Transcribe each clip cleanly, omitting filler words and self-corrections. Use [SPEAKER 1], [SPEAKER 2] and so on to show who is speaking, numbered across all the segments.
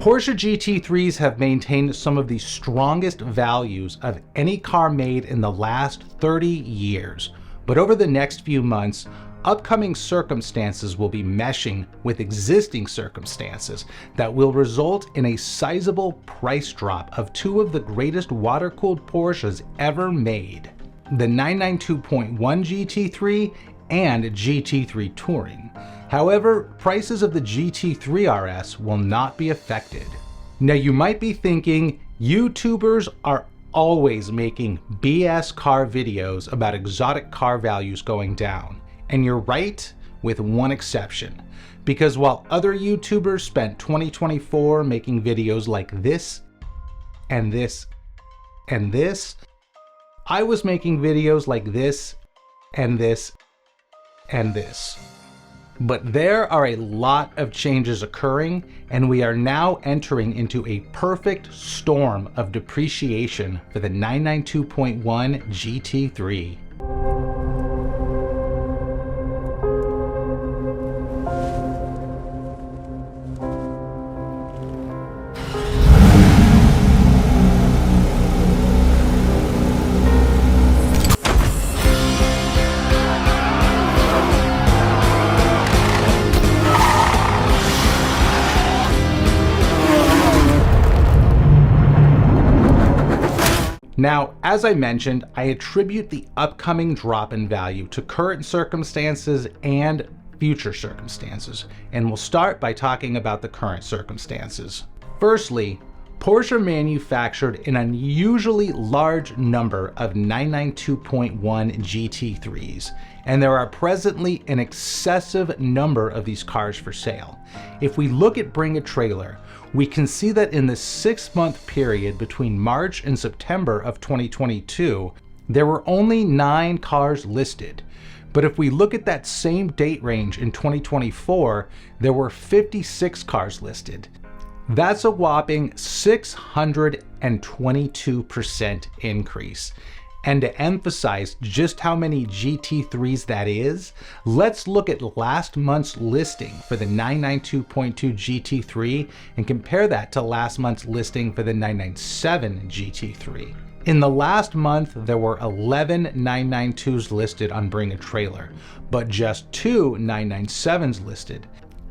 [SPEAKER 1] Porsche GT3s have maintained some of the strongest values of any car made in the last 30 years. But over the next few months, upcoming circumstances will be meshing with existing circumstances that will result in a sizable price drop of two of the greatest water-cooled Porsches ever made, the 992.1 GT3 and GT3 Touring. However, prices of the GT3 RS will not be affected. Now you might be thinking, YouTubers are always making BS car videos about exotic car values going down. And you're right, with one exception. Because while other YouTubers spent 2024 making videos like this, and this, and this, I was making videos like this, and this, and this. But there are a lot of changes occurring, and we are now entering into a perfect storm of depreciation for the 992.1 GT3. Now, as I mentioned, I attribute the upcoming drop in value to current circumstances and future circumstances, and we'll start by talking about the current circumstances. Firstly, Porsche manufactured an unusually large number of 992.1 GT3s, and there are presently an excessive number of these cars for sale. If we look at Bring a Trailer, we can see that in the 6-month period between March and September of 2022, there were only 9 cars listed. But if we look at that same date range in 2024, there were 56 cars listed. That's a whopping 622% increase. And to emphasize just how many GT3s that is, let's look at last month's listing for the 992.2 GT3 and compare that to last month's listing for the 997 GT3. In the last month, there were 11 992s listed on Bring a Trailer, but just 2 997s listed.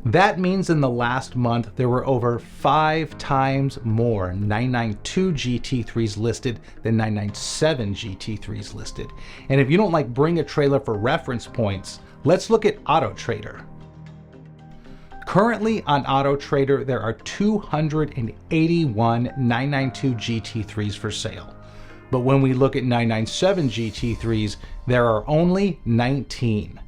[SPEAKER 1] That means in the last month, there were over 5 times more 992 GT3s listed than 997 GT3s listed. And if you don't like Bring a Trailer for reference points, let's look at autotrader. Currently on autotrader, there are 281 992 GT3s for sale. But when we look at 997 GT3s, there are only 19.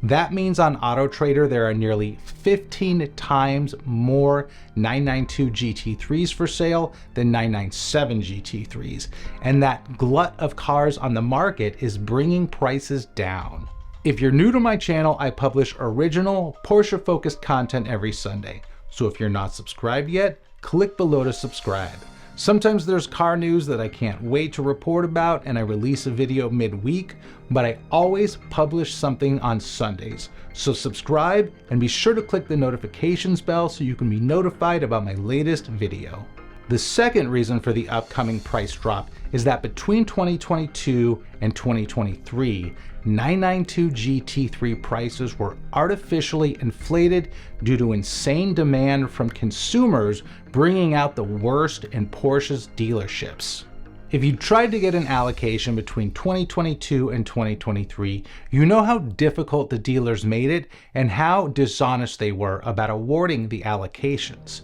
[SPEAKER 1] That means on autotrader there are nearly 15 times more 992 GT3s for sale than 997 GT3s, and that glut of cars on the market is bringing prices down. If you're new to my channel, I publish original Porsche-focused content every Sunday, so if you're not subscribed yet, click below to subscribe. Sometimes there's car news that I can't wait to report about and I release a video midweek, but I always publish something on Sundays. So subscribe and be sure to click the notifications bell so you can be notified about my latest video. The second reason for the upcoming price drop is that between 2022 and 2023, 992 GT3 prices were artificially inflated due to insane demand from consumers bringing out the worst in Porsche's dealerships. If you tried to get an allocation between 2022 and 2023, you know how difficult the dealers made it and how dishonest they were about awarding the allocations.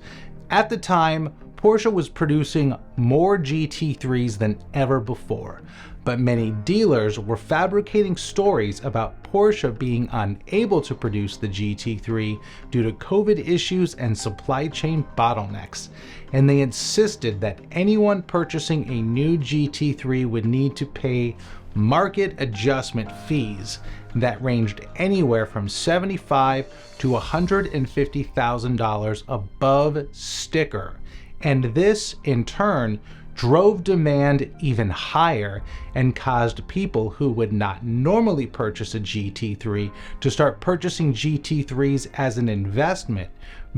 [SPEAKER 1] At the time, Porsche was producing more GT3s than ever before, but many dealers were fabricating stories about Porsche being unable to produce the GT3 due to COVID issues and supply chain bottlenecks, and they insisted that anyone purchasing a new GT3 would need to pay market adjustment fees that ranged anywhere from $75,000 to $150,000 above sticker. And this, in turn, drove demand even higher and caused people who would not normally purchase a GT3 to start purchasing GT3s as an investment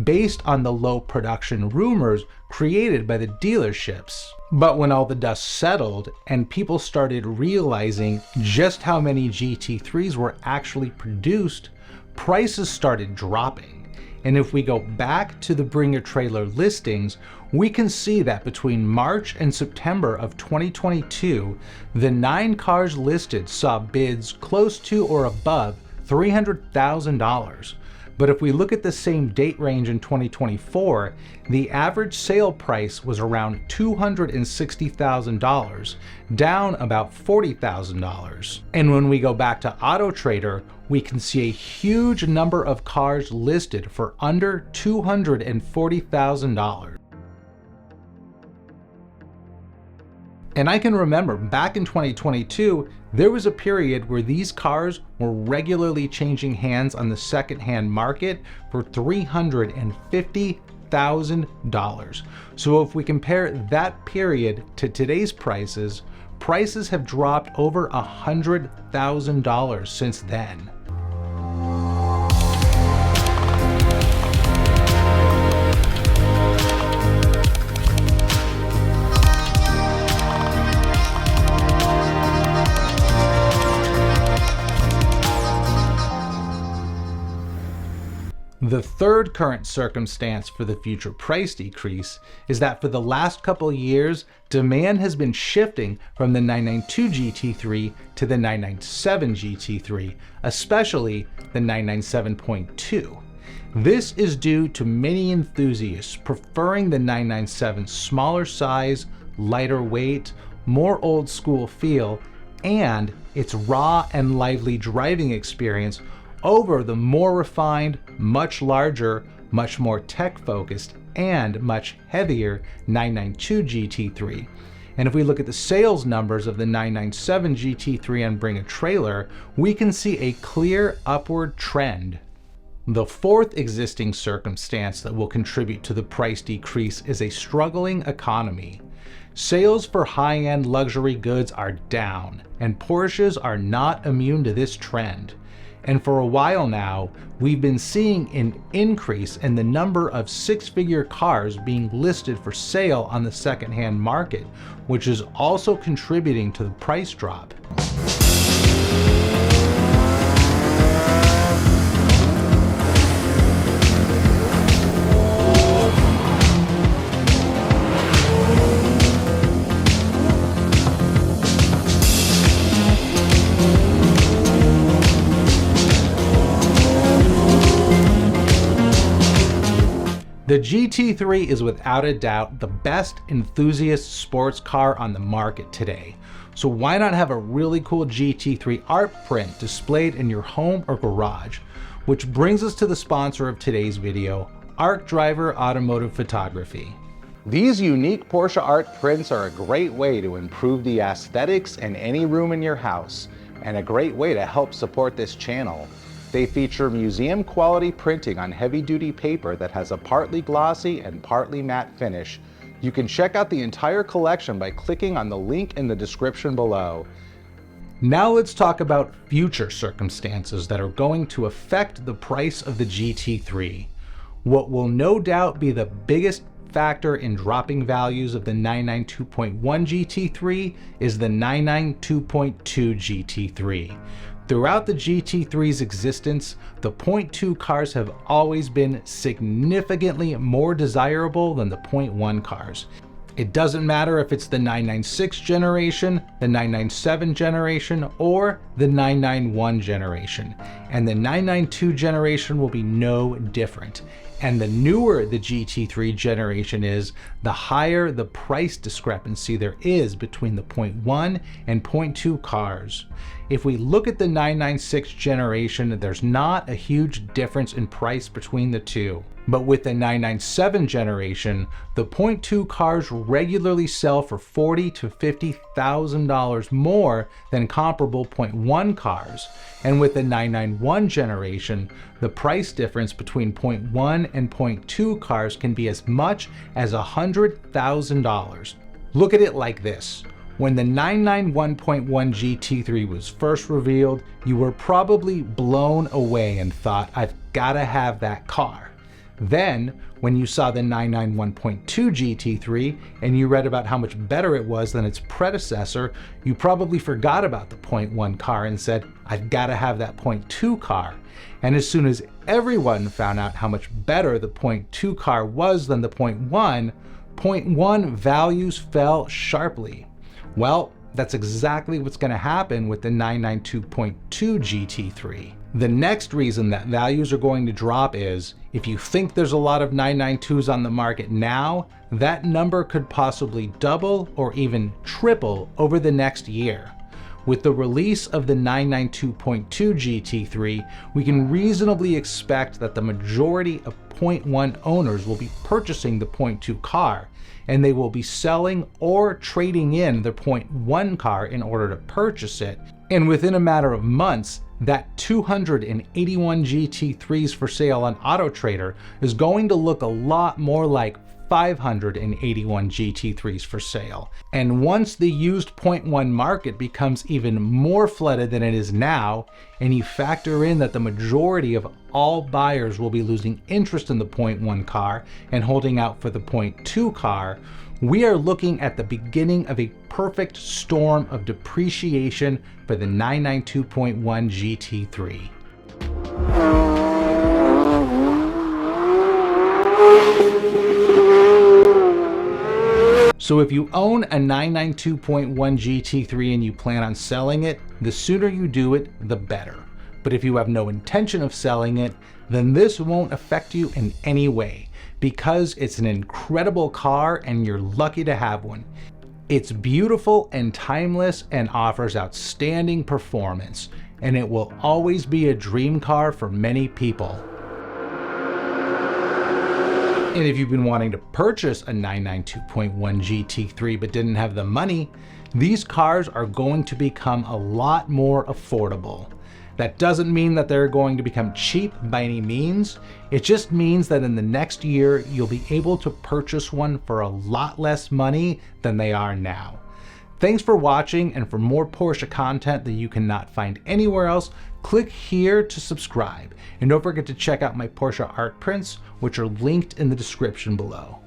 [SPEAKER 1] based on the low production rumors created by the dealerships. But when all the dust settled and people started realizing just how many GT3s were actually produced, prices started dropping. And if we go back to the Bring a Trailer listings, we can see that between March and September of 2022, the 9 cars listed saw bids close to or above $300,000. But if we look at the same date range in 2024, the average sale price was around $260,000, down about $40,000. And when we go back to autotrader, we can see a huge number of cars listed for under $240,000. And I can remember back in 2022, there was a period where these cars were regularly changing hands on the secondhand market for $350,000. So if we compare that period to today's prices, prices have dropped over $100,000 since then. The third current circumstance for the future price decrease is that for the last couple years, demand has been shifting from the 992 GT3 to the 997 GT3, especially the 997.2. This is due to many enthusiasts preferring the 997's smaller size, lighter weight, more old school feel, and its raw and lively driving experience over the more refined, much larger, much more tech-focused, and much heavier 992 GT3. And if we look at the sales numbers of the 997 GT3 on Bring a Trailer, we can see a clear upward trend. The fourth existing circumstance that will contribute to the price decrease is a struggling economy. Sales for high-end luxury goods are down, and Porsches are not immune to this trend. And for a while now, we've been seeing an increase in the number of six-figure cars being listed for sale on the secondhand market, which is also contributing to the price drop. The GT3 is without a doubt the best enthusiast sports car on the market today. So why not have a really cool GT3 art print displayed in your home or garage? Which brings us to the sponsor of today's video, Arc Driver Automotive Photography. These unique Porsche art prints are a great way to improve the aesthetics in any room in your house, and a great way to help support this channel. They feature museum quality printing on heavy duty paper that has a partly glossy and partly matte finish. You can check out the entire collection by clicking on the link in the description below. Now let's talk about future circumstances that are going to affect the price of the GT3. What will no doubt be the biggest factor in dropping values of the 992.1 GT3 is the 992.2 GT3. Throughout the GT3's existence, the 0.2 cars have always been significantly more desirable than the 0.1 cars. It doesn't matter if it's the 996 generation, the 997 generation, or the 991 generation. And the 992 generation will be no different. And the newer the GT3 generation is, the higher the price discrepancy there is between the 0.1 and 0.2 cars. If we look at the 996 generation, there's not a huge difference in price between the two. But with the 997 generation, the 0.2 cars regularly sell for $40,000 to $50,000 more than comparable 0.1 cars. And with the 991 generation, the price difference between 0.1 and 0.2 cars can be as much as $100,000. Look at it like this. When the 991.1 GT3 was first revealed, you were probably blown away and thought, I've gotta have that car. Then, when you saw the 991.2 GT3 and you read about how much better it was than its predecessor, you probably forgot about the 0.1 car and said, I've gotta have that 0.2 car. And as soon as everyone found out how much better the 0.2 car was than the 0.1 values fell sharply. Well, that's exactly what's going to happen with the 992.2 GT3. The next reason that values are going to drop is, if you think there's a lot of 992s on the market now, that number could possibly double or even triple over the next year. With the release of the 992.2 GT3, we can reasonably expect that the majority of 0.1 owners will be purchasing the 0.2 car, and they will be selling or trading in their 0.1 car in order to purchase it. And within a matter of months, that 281 GT3s for sale on autotrader is going to look a lot more like 581 GT3s for sale. And once the used 0.1 market becomes even more flooded than it is now, and you factor in that the majority of all buyers will be losing interest in the 0.1 car and holding out for the 0.2 car, we are looking at the beginning of a perfect storm of depreciation for the 992.1 GT3. So if you own a 992.1 GT3 and you plan on selling it, the sooner you do it, the better. But if you have no intention of selling it, then this won't affect you in any way, because it's an incredible car and you're lucky to have one. It's beautiful and timeless and offers outstanding performance, and it will always be a dream car for many people. And if you've been wanting to purchase a 992.1 GT3 but didn't have the money, these cars are going to become a lot more affordable. That doesn't mean that they're going to become cheap by any means. It just means that in the next year, you'll be able to purchase one for a lot less money than they are now. Thanks for watching, and for more Porsche content that you cannot find anywhere else, click here to subscribe. And don't forget to check out my Porsche art prints, which are linked in the description below.